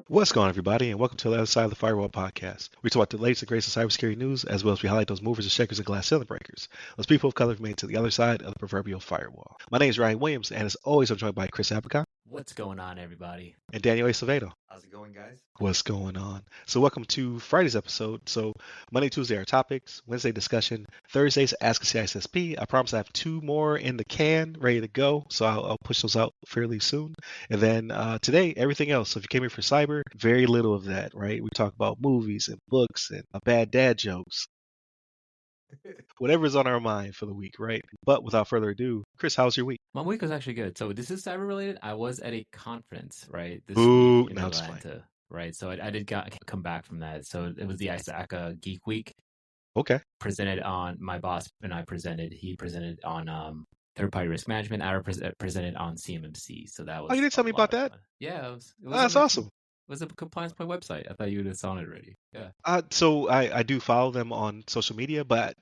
What's going on, everybody, and welcome to the other side of the Firewall podcast. We talk about the latest and greatest of cybersecurity news, as well as we highlight those movers and shakers and glass ceiling breakers. Those people of color have made it to the other side of the proverbial firewall. My name is Ryan Williams, and as always, I'm joined by Chris Abacon. What's going on, everybody? And Daniel Acevedo. How's it going, guys? What's going on? So welcome to Friday's episode. So Monday, Tuesday are topics, Wednesday discussion, Thursday's Ask a CISSP. I promise I have 2 more in the can ready to go, so I'll push those out fairly soon. And then today, everything else. So if you came here for cyber, very little of that, right? We talk about movies and books and bad dad jokes. Whatever's on our mind for the week, right? But without further ado, Chris, how's your week? My week was actually good. So this is cyber related. I was at a conference, right? This Ooh, week in now it's Atlanta, right? So I did come back from that. So it was the ISACA Geek Week. Okay. Presented on, my boss and I presented. He presented on third-party risk management. I presented on CMMC. So that was. Oh, you didn't tell me about that? Fun. Yeah, it was That's awesome. It was a Compliance Point website. I thought you would have saw it already. Yeah. So I do follow them on social media, but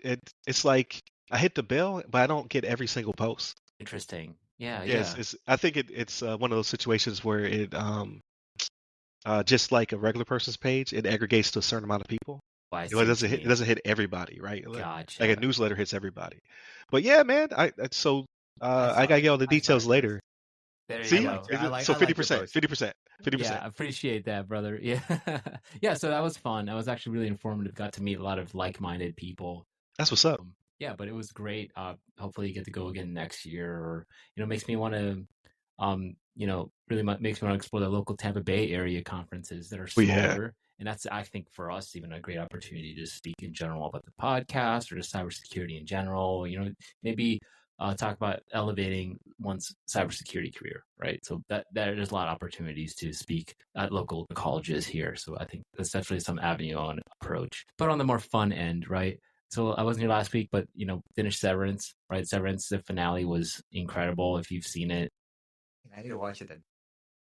it's like I hit the bell, but I don't get every single post. Interesting. Yeah. Yes, I think it's one of those situations where it just like a regular person's page, it aggregates to a certain amount of people. Well, It doesn't hit everybody, right? Gotcha. Like a newsletter hits everybody. But yeah, man, I gotta get all the details later. There See, you go. so 50%. Yeah, I appreciate that, brother. Yeah, yeah. So that was fun. That was actually really informative. Got to meet a lot of like-minded people. That's what's up. Yeah, but it was great. Hopefully, you get to go again next year, or makes me want to, really makes me want to explore the local Tampa Bay area conferences that are smaller. Yeah. And that's, I think, for us, even a great opportunity to speak in general about the podcast or just cybersecurity in general. Maybe talk about elevating one's cybersecurity career, right? So that there's a lot of opportunities to speak at local colleges here. So I think that's definitely some avenue on approach. But on the more fun end, right? So I wasn't here last week, but finished Severance, right? Severance, the finale was incredible. If you've seen it, I need to watch it then.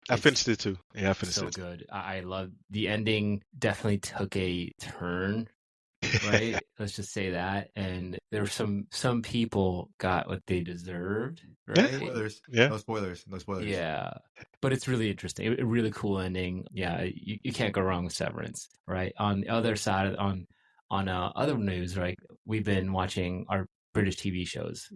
I finished it too. Yeah, I finished it. So good. I love the ending. Definitely took a turn, right? Let's just say that. And there were some people got what they deserved, right? Spoilers. Yeah. No spoilers. Yeah. But it's really interesting. A really cool ending. Yeah, you can't go wrong with Severance, right? On the other side, on other news, right? We've been watching our British TV shows.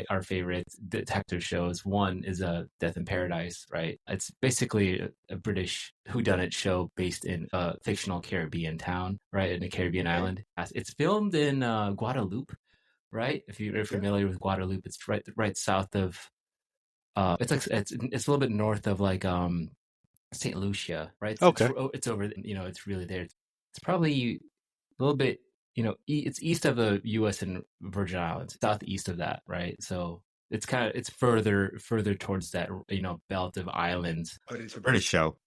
Our favorite detective shows. One is Death in Paradise, right? It's basically a British whodunit show based in a fictional Caribbean town, right, in a Caribbean island. It's filmed in Guadeloupe, right? If you're familiar with Guadeloupe, it's right south of. It's a little bit north of like Saint Lucia, right? Okay. It's over. It's really there. It's probably a little bit. It's east of the U.S. and Virgin Islands, southeast of that, right? So it's further towards that, belt of islands. But it's a British show.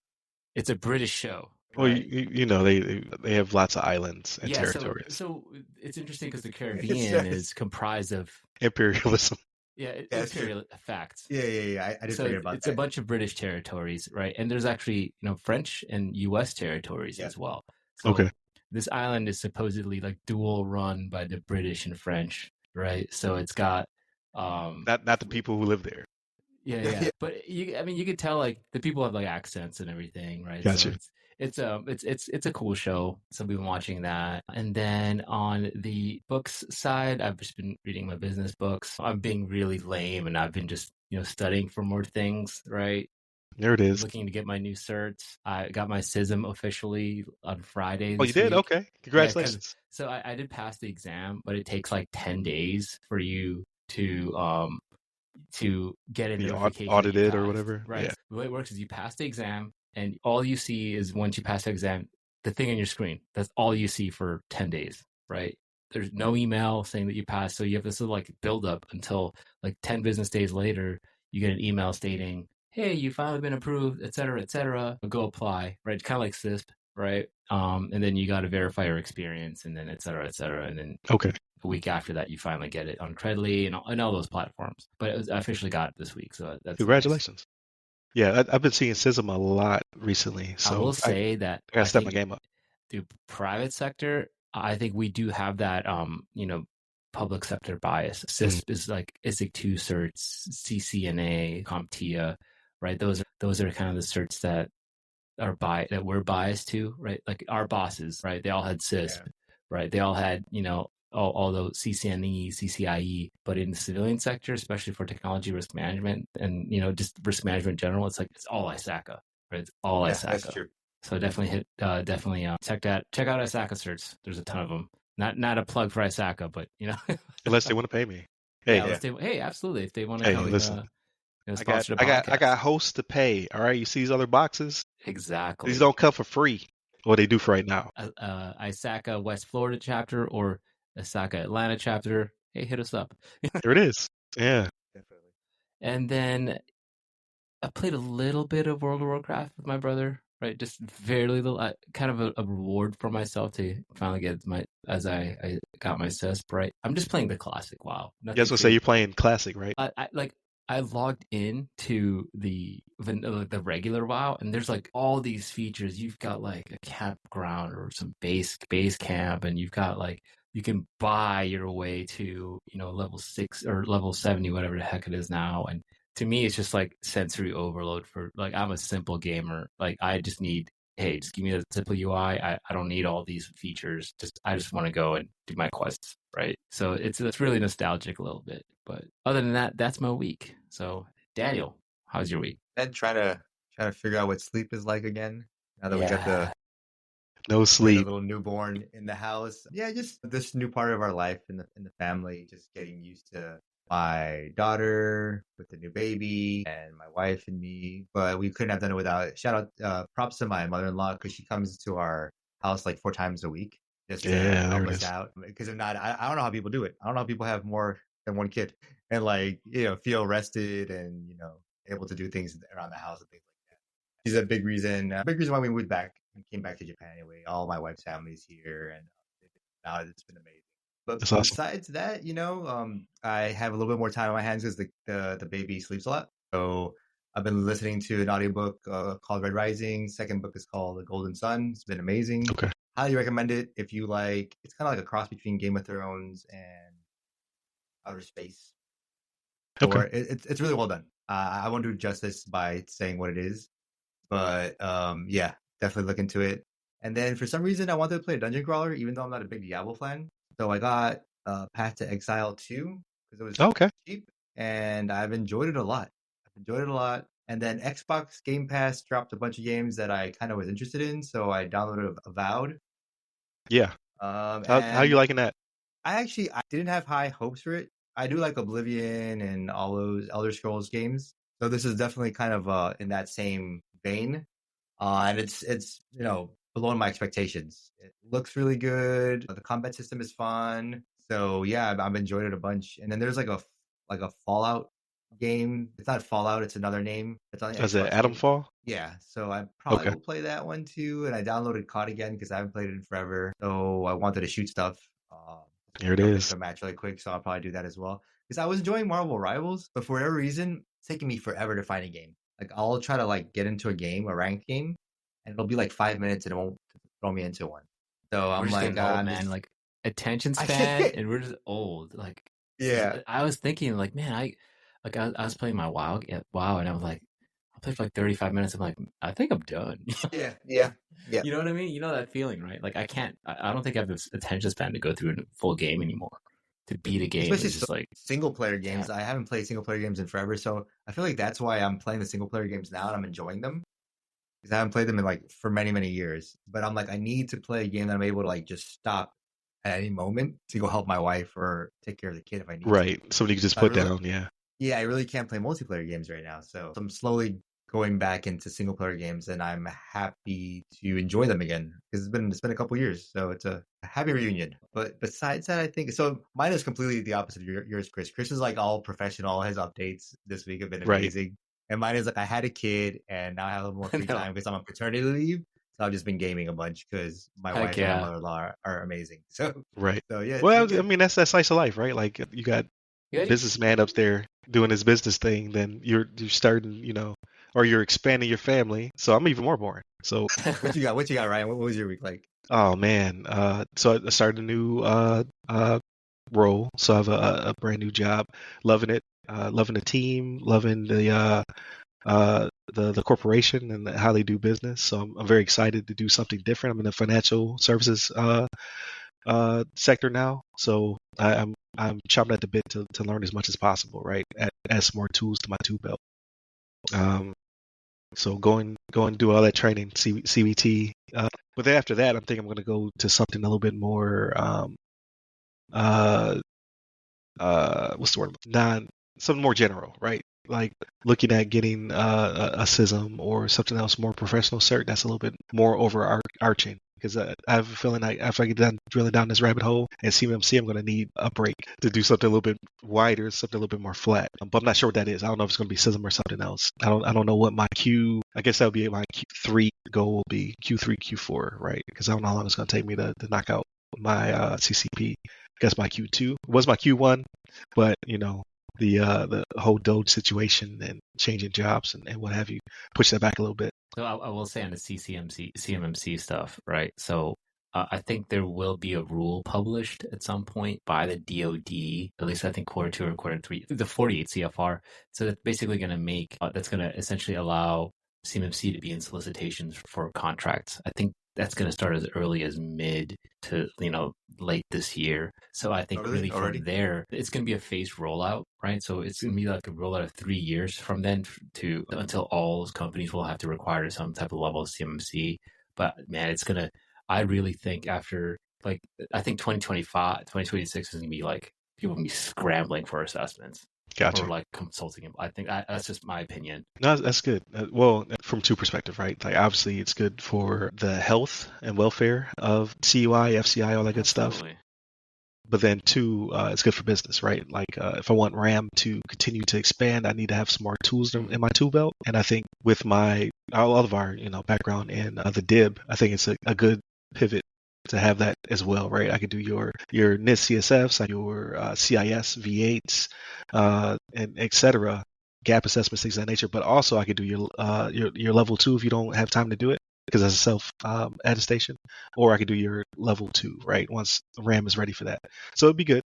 It's a British show. Well, right? they have lots of islands and territories. So it's interesting because the Caribbean is comprised of imperialism. Yeah, imperial facts. Yeah. I didn't forget about that. It's a bunch of British territories, right? And there's actually French and U.S. territories as well. So, okay. This island is supposedly like dual run by the British and French, right? So it's got not the people who live there. Yeah. But you could tell like the people have like accents and everything, right? Gotcha. So it's a cool show. So we've been watching that. And then on the books side, I've just been reading my business books. I'm being really lame and I've been just studying for more things, right? There it is. Looking to get my new certs. I got my CISM officially on Friday. Oh, you did? Week. Okay. Congratulations. Yeah, so I did pass the exam, but it takes like 10 days for you to get a notification. Audited or whatever. Right. Yeah. The way it works is you pass the exam, and all you see is once you pass the exam, the thing on your screen. That's all you see for 10 days, right? There's no email saying that you passed. So you have this little like build up until like 10 business days later, you get an email stating, hey, you finally been approved, et cetera, go apply, right? Kind of like CISP, right? And then you got to verify your experience and then et cetera, and then okay. A week after that, you finally get it on Credly and all those platforms. But I officially got it this week, so that's congratulations. Nice. Yeah, I've been seeing CISM a lot recently. So I will say that I gotta step my game up. The private sector, I think we do have that, public sector bias. CISP is like ISIC 2 certs, CCNA, CompTIA, right? Those are kind of the certs that that we're biased to, right? Like our bosses, right? They all had CISP, right? They all had, all those CCNE, CCIE, but in the civilian sector, especially for technology risk management and, just risk management in general, it's all ISACA, right? It's all ISACA. That's true. So definitely check out ISACA certs. There's a ton of them. Not a plug for ISACA, but unless they want to pay me. Hey, absolutely. If they want to, hey, listen. sponsor I got hosts to pay. All right, you see these other boxes? Exactly. These don't come for free. What they do for right now. ISACA West Florida chapter or ISACA Atlanta chapter. Hey, hit us up. There it is. Yeah. Definitely. And then I played a little bit of World of Warcraft with my brother. Right, just very little, kind of a reward for myself to finally get as I got my CISP, right? I'm just playing the classic WoW. I was gonna say you're playing classic, right? I logged in to the regular WoW, and there's like all these features. You've got like a campground or some base camp, and you've got like you can buy your way to level 6 or level 70, whatever the heck it is now, and to me, it's just like sensory overload for like, I'm a simple gamer. Like I just need, hey, just give me a simple UI. I don't need all these features. I just want to go and do my quests. Right. So it's really nostalgic a little bit, but other than that, that's my week. So Daniel, how's your week? And trying to figure out what sleep is like again. Now that we got the no sleep, little newborn in the house. Yeah. Just this new part of our life in the family, just getting used to my daughter with the new baby and my wife and me, but we couldn't have done it without shout out props to my mother-in-law because she comes to our house like 4 times a week just to help us out, because if not, I don't know how people do it. I don't know how people have more than one kid and feel rested and able to do things around the house and things like that. She's a big reason why we moved back and came back to Japan anyway. All my wife's family's here and it's been amazing. But that's besides that, I have a little bit more time on my hands because the baby sleeps a lot. So I've been listening to an audiobook called Red Rising. Second book is called The Golden Sun. It's been amazing. Okay. Highly recommend it if you like. It's kind of like a cross between Game of Thrones and Outer Space. Okay. Or it's really well done. I won't do justice by saying what it is, but yeah, definitely look into it. And then for some reason, I wanted to play a dungeon crawler, even though I'm not a big Diablo fan. So I got Path to Exile 2 because it was cheap, and I've enjoyed it a lot. And then Xbox Game Pass dropped a bunch of games that I kind of was interested in, so I downloaded Avowed. Yeah. How you liking that? I didn't have high hopes for it. I do like Oblivion and all those Elder Scrolls games, so this is definitely kind of in that same vein. And it's below my expectations. It looks really good. The combat system is fun. So yeah, I've enjoyed it a bunch. And then there's like a Fallout game. It's not Fallout, it's another name. It's on Is it Adamfall? Yeah. So I probably will play that one too. And I downloaded COD again because I haven't played it in forever. So I wanted to shoot stuff. Here it is. A match really quick, so I'll probably do that as well. Because I was enjoying Marvel Rivals, but for whatever reason, it's taking me forever to find a game. Like I'll try to get into a ranked game, and it'll be like 5 minutes and it won't throw me into one. So I'm like, man, like attention span, and we're just old. Like, yeah. I was thinking, like, man, I was playing my WoW, and I was like, I'll play for like 35 minutes. I'm like, I think I'm done. Yeah. You know what I mean? You know that feeling, right? Like, I don't think I have this attention span to go through a full game anymore. To beat a game, especially just like single player games. Yeah. I haven't played single player games in forever, so I feel like that's why I'm playing the single player games now and I'm enjoying them. Because I haven't played them in for many years. But I'm like, I need to play a game that I'm able to just stop at any moment to go help my wife or take care of the kid if I need to. Right. Somebody can just put down, yeah. Yeah, I really can't play multiplayer games right now. So I'm slowly going back into single player games, and I'm happy to enjoy them again because it's been a couple years, so it's a happy reunion. But besides that, I think so. Mine is completely the opposite of yours, Chris. Chris is like all professional. His updates this week have been amazing, right. And mine is like I had a kid, and now I have a little more free time because I'm on paternity leave. So I've just been gaming a bunch because my wife and my mother-in-law are amazing. So right. So yeah. Well, I mean that's that slice of life, right? Like you got businessman up there doing his business thing, then you're starting, or you're expanding your family. So I'm even more boring. So what you got, Ryan? What was your week like? Oh man. So I started a new role, so I have a brand new job. Loving it, loving the team, loving the corporation and how they do business. So I'm very excited to do something different. I'm in the financial services sector now, so I'm chomping at the bit to learn as much as possible, right? Add some more tools to my tool belt. So going to do all that training, CBT. But then after that, I'm thinking I'm going to go to something a little bit more, what's the word? Something more general, right? Like looking at getting a CISM or something else more professional cert that's a little bit more overarching. Because I have a feeling like after I get done drilling down this rabbit hole and CMMC, I'm going to need a break to do something a little bit wider, something a little bit more flat. But I'm not sure what that is. I don't know if it's going to be CISM or something else. I don't know what my I guess that would be my Q3 goal will be, Q3, Q4, right? Because I don't know how long it's going to take me to knock out my CCP. I guess my Q2 was my Q1, but the whole Doge situation and changing jobs and what have you push that back a little bit. So I will say on the CMMC stuff, right? So I think there will be a rule published at some point by the DoD, at least I think Q2 or Q3, the 48 CFR. So that's basically going to make, that's going to essentially allow CMMC to be in solicitations for contracts. I think that's going to start as early as mid to late this year. So I think really from there, it's going to be a phased rollout, right? So it's going to be like a rollout of 3 years from then to until all those companies will have to require some type of level of CMMC. But man, I really think after I think 2025, 2026 is going to be like people will be scrambling for assessments. Gotcha. Or like consulting. I think that's just my opinion. No, that's good. Well, from two perspectives, right? Like obviously it's good for the health and welfare of CUI, FCI, all that good stuff. But then two, it's good for business, right? Like if I want RAM to continue to expand, I need to have some more tools in my tool belt. And I think with all of our background in the DIB, I think it's a good pivot to have that as well, right? I could do your NIST CSFs, your CIS V8s, and etc. Gap assessments, things of that nature. But also I could do your level 2 if you don't have time to do it because that's a self attestation, or I could do your level 2, right? Once RAM is ready for that. So it'd be good,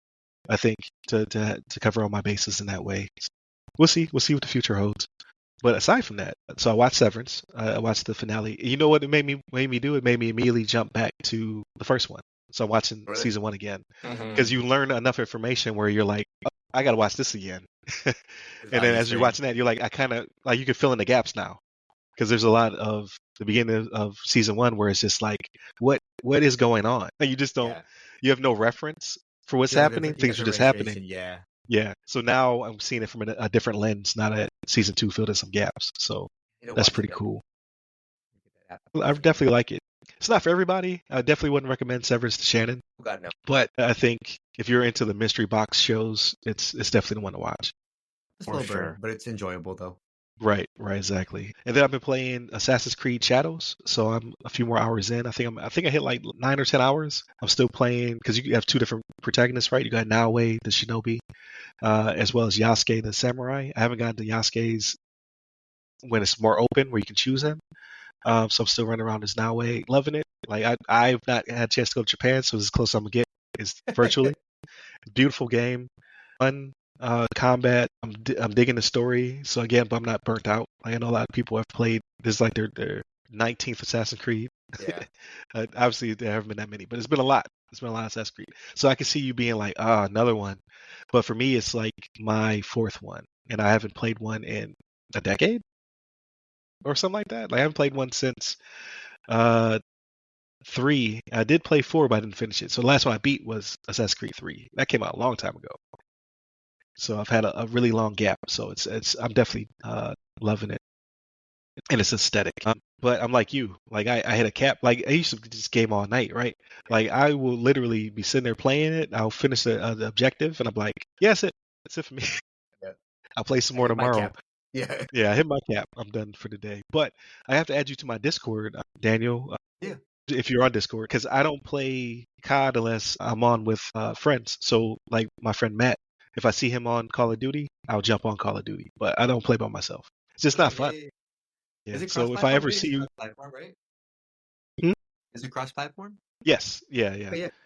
I think, to cover all my bases in that way. We'll see what the future holds. But aside from that, so I watched Severance. I watched the finale. You know what it made me do? It made me immediately jump back to the first one. So I'm watching season 1 again because you learn enough information where you're like, oh, I got to watch this again. And then as you're watching that, you're like, I kind of like you can fill in the gaps now because there's a lot of the beginning of season 1 where it's just like, what is going on? And you just don't, you have no reference for what's happening. Things are just happening. Yeah. So now I'm seeing it from a different lens, now that season 2 filled in some gaps. So that's pretty cool. I definitely like it. It's not for everybody. I definitely wouldn't recommend Severance to Shannon. Oh, God, no. But I think if you're into the mystery box shows, it's definitely the one to watch. It's a little burn, but it's enjoyable though. Right, exactly. And then I've been playing Assassin's Creed Shadows, so I'm a few more hours in. I think I hit like 9 or 10 hours. I'm still playing because you have 2 different protagonists, right? You got Naoe, the shinobi, as well as Yasuke, the samurai. I haven't gotten to Yasuke's when it's more open, where you can choose him. So I'm still running around as Naoe, loving it. Like I've not had a chance to go to Japan, so as close as I'm gonna get is virtually. Beautiful game, fun. Combat, I'm digging the story. So again, but I'm not burnt out. Like I know a lot of people have played. This is like their 19th Assassin's Creed. Yeah. Obviously, there haven't been that many, but it's been a lot. It's been a lot of Assassin's Creed. So I can see you being like, another one. But for me, it's like my 4th one, and I haven't played one in a decade or something like that. Like I haven't played one since 3. I did play 4, but I didn't finish it. So the last one I beat was Assassin's Creed 3. That came out a long time ago. So I've had a really long gap. So I'm definitely loving it, and it's aesthetic. But I'm like you. Like I hit a cap. Like I used to just game all night, right? Like I will literally be sitting there playing it. I'll finish the objective, and I'm like, yeah, that's it. That's it for me. Yeah. I'll play some more tomorrow. Yeah. Yeah, I hit my cap. I'm done for the day. But I have to add you to my Discord, Daniel. Yeah. If you're on Discord, because I don't play COD unless I'm on with friends. So like my friend Matt. If I see him on Call of Duty, I'll jump on Call of Duty, but I don't play by myself. It's just not fun. Yeah. Is it so if I ever see you, platform, right? Hmm? Is it cross-platform? Yes, yeah.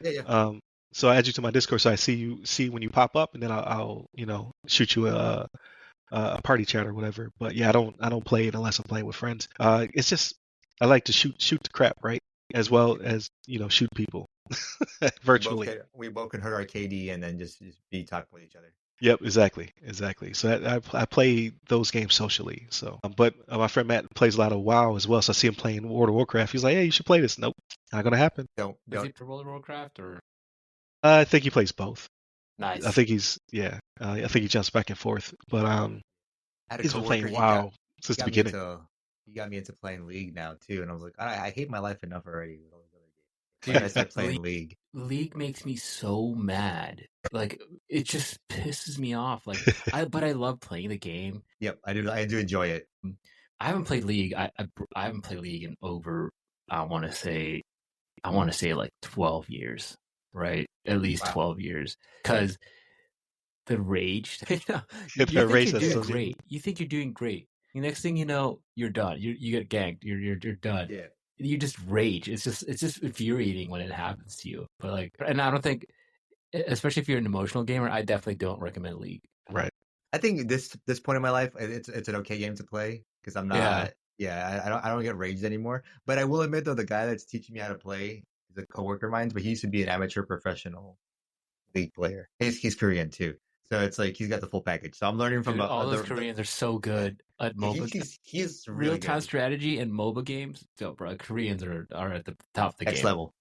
Yeah. So I add you to my Discord, so I see when you pop up, and then I'll shoot you a party chat or whatever. But yeah, I don't play it unless I'm playing with friends. It's just I like to shoot the crap, right, as well as shoot people virtually. We both can hurt our KD and then just be talking with each other. Yep, exactly. So I play those games socially. So, but my friend Matt plays a lot of WoW as well. So I see him playing World of Warcraft. He's like, "Hey, you should play this." Nope, not gonna happen. Is Don't. he for World of Warcraft or I think he plays both. nice? I think I think he jumps back and forth. But I had a he's been coworker. playing WoW since the got me beginning. he got me into playing League now too, and I was like, I hate my life enough already with all these other games. Dude, I started playing League. League makes me so mad. Like it just pisses me off. Like but I love playing the game. Yep, I do. I do enjoy it. I haven't played League. I haven't played League in over. I want to say like 12 years, right? At least Wow. 12 years, because the rage. You The think rage you're that's doing so great. You think you're doing great. The next thing you know, you're done. You get ganked. You're done. Yeah. You just rage. It's just infuriating when it happens to you. But like, and I don't think, especially if you're an emotional gamer, I definitely don't recommend League. Right. I think this point in my life, it's an okay game to play because I'm not. Yeah, I don't get raged anymore. But I will admit though, the guy that's teaching me how to play is a coworker of mine, but he used to be an amateur professional League player. He's Korean too, so it's like he's got the full package. So I'm learning from Dude, all those Koreans are so good at MOBA. He's really real-time good. strategy and MOBA games. So, bro, Koreans are at the top of the Next game. level.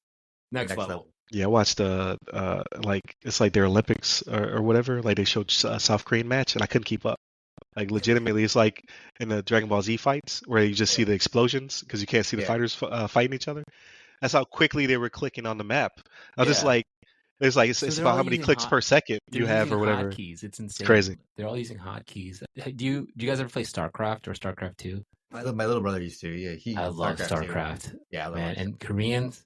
Next level. Yeah, I watched like it's like their Olympics or whatever. Like they showed a South Korean match, and I couldn't keep up. Like legitimately, it's like in the Dragon Ball Z fights where you just see the explosions because you can't see the fighters fighting each other. That's how quickly they were clicking on the map. I was just like, it's about how many clicks per second you have or whatever. Hotkeys. It's insane. It's crazy. They're all using hotkeys. Do you guys ever play StarCraft or StarCraft 2? My little brother used to. Yeah, I love StarCraft. Yeah, I love man. it. And Koreans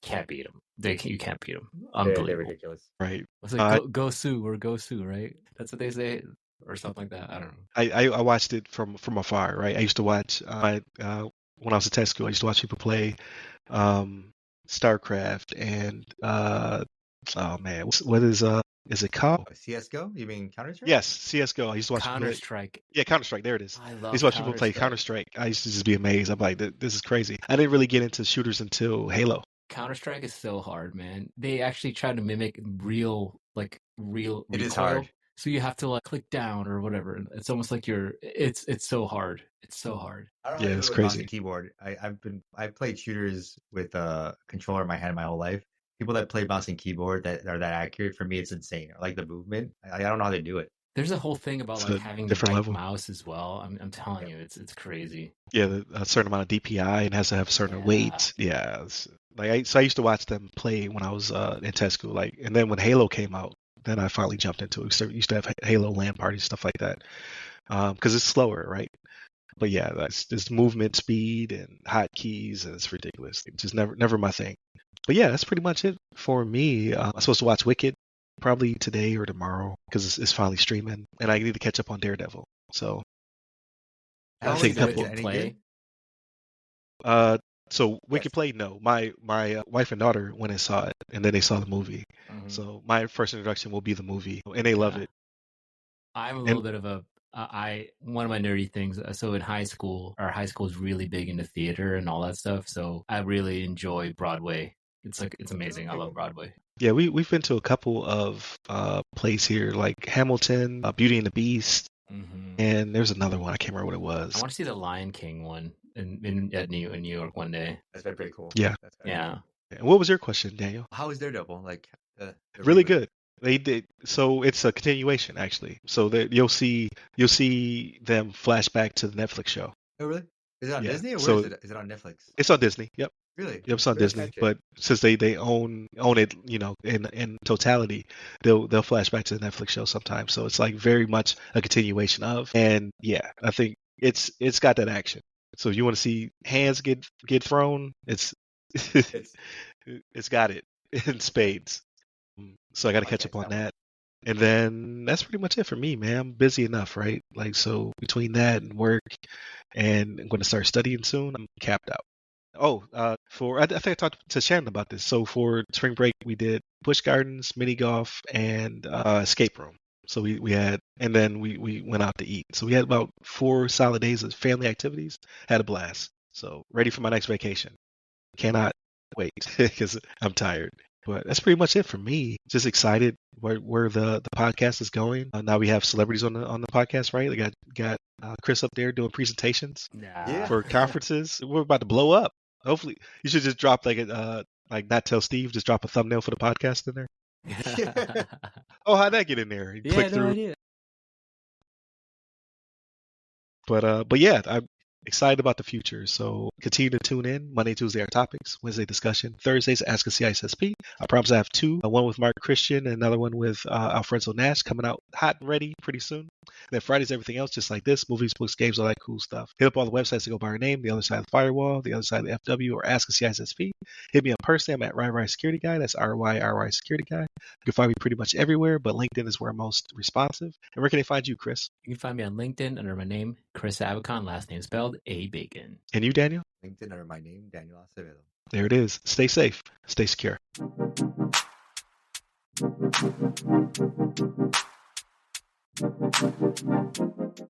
can't beat them. You can't beat them. Unbelievable. They're ridiculous. Right. It's like go Sue or go Sue, right? That's what they say. Or something like that. I don't know. I watched it from afar, right? I used to watch when I was in tech school. I used to watch people play StarCraft and oh man, what is it called? CS:GO? You mean Counter-Strike? Yes, CS:GO. I used to watch Counter-Strike. Yeah, Counter-Strike. There it is. I I love used to watch people play Counter-Strike. I used to just be amazed. I'm like, this is crazy. I didn't really get into shooters until Halo. Counter-Strike is so hard, man. They actually try to mimic real It recoil. is hard. So you have to like click down or whatever. It's almost like it's so hard. It's so hard. I don't Yeah, really it's do it with crazy. mouse and keyboard. I've played shooters with a controller in my hand my whole life. People that play mouse and keyboard that are that accurate, for me, it's insane. I like the movement. I don't know how they do it. There's a whole thing about It's like a having the different right level. mouse as well. I'm telling you, it's crazy. Yeah, a certain amount of DPI and has to have a certain weight. Yeah, I used to watch them play when I was in tech school. Like, and then when Halo came out, then I finally jumped into it. We used to have Halo LAN parties, stuff like that, because it's slower, right? But yeah, it's movement speed and hotkeys, and it's ridiculous. It's just never my thing. But yeah, that's pretty much it for me. I'm supposed to watch Wicked probably today or tomorrow because it's finally streaming, and I need to catch up on Daredevil. So I think a couple. Play. So Wicked Play, no. My wife and daughter went and saw it, and then they saw the movie. Mhm. So my first introduction will be the movie, and they love it. I'm a little bit of a one of my nerdy things. So in high school, our high school is really big into theater and all that stuff. So I really enjoy Broadway. It's amazing. I love Broadway. Yeah, we've been to a couple of plays here, like Hamilton, Beauty and the Beast, and there's another one I can't remember what it was. I want to see the Lion King one in New York one day. That's been pretty cool. Yeah. Yeah. And what was your question, Daniel? How is Daredevil? Like really good. They did so. It's a continuation actually. So that you'll see them flash back to the Netflix show. Oh really? Is it on Disney or where So is it? Is it on Netflix? It's on Disney. Yep. Really? Yep, it's on Where Disney. But since they own it, in totality, they'll flash back to the Netflix show sometimes. So it's like very much a continuation of. And yeah, I think it's got that action. So if you want to see hands get thrown, it's got it in spades. So I got to catch up on that. And then that's pretty much it for me, man. I'm busy enough, right? Like, so between that and work, and I'm going to start studying soon, I'm capped out. I think I talked to Shannon about this. So for spring break, we did Busch Gardens, mini golf, and escape room. So we had, and then we went out to eat. So we had about 4 solid days of family activities. Had a blast. So ready for my next vacation. Cannot wait because I'm tired. But that's pretty much it for me. Just excited where the podcast is going. Now we have celebrities on the podcast, right? They got Chris up there doing presentations Yeah. for conferences. We're about to blow up. Hopefully, you should just drop like not tell Steve, just drop a thumbnail for the podcast in there. Oh, how'd that get in there? You Yeah, click no through. idea. But yeah, I'm excited about the future. So continue to tune in. Monday, Tuesday, our topics. Wednesday, discussion. Thursdays, Ask a CISSP. I promise I have two. One with Mark Christian and another one with Alfredo Nash coming out hot and ready pretty soon. And then Fridays, everything else, just like this. Movies, books, games, all that cool stuff. Hit up all the websites to go by our name. The Other Side of the Firewall, The Other Side of the FW, or Ask a CISSP. Hit me up personally. I'm at RYRY Security Guy. That's RYRY Security Guy. You can find me pretty much everywhere, but LinkedIn is where I'm most responsive. And where can they find you, Chris? You can find me on LinkedIn under my name, Chris Abacon, last name spelled Abacon. And you, Daniel? LinkedIn under my name, Daniel Acevedo. There it is. Stay safe. Stay secure.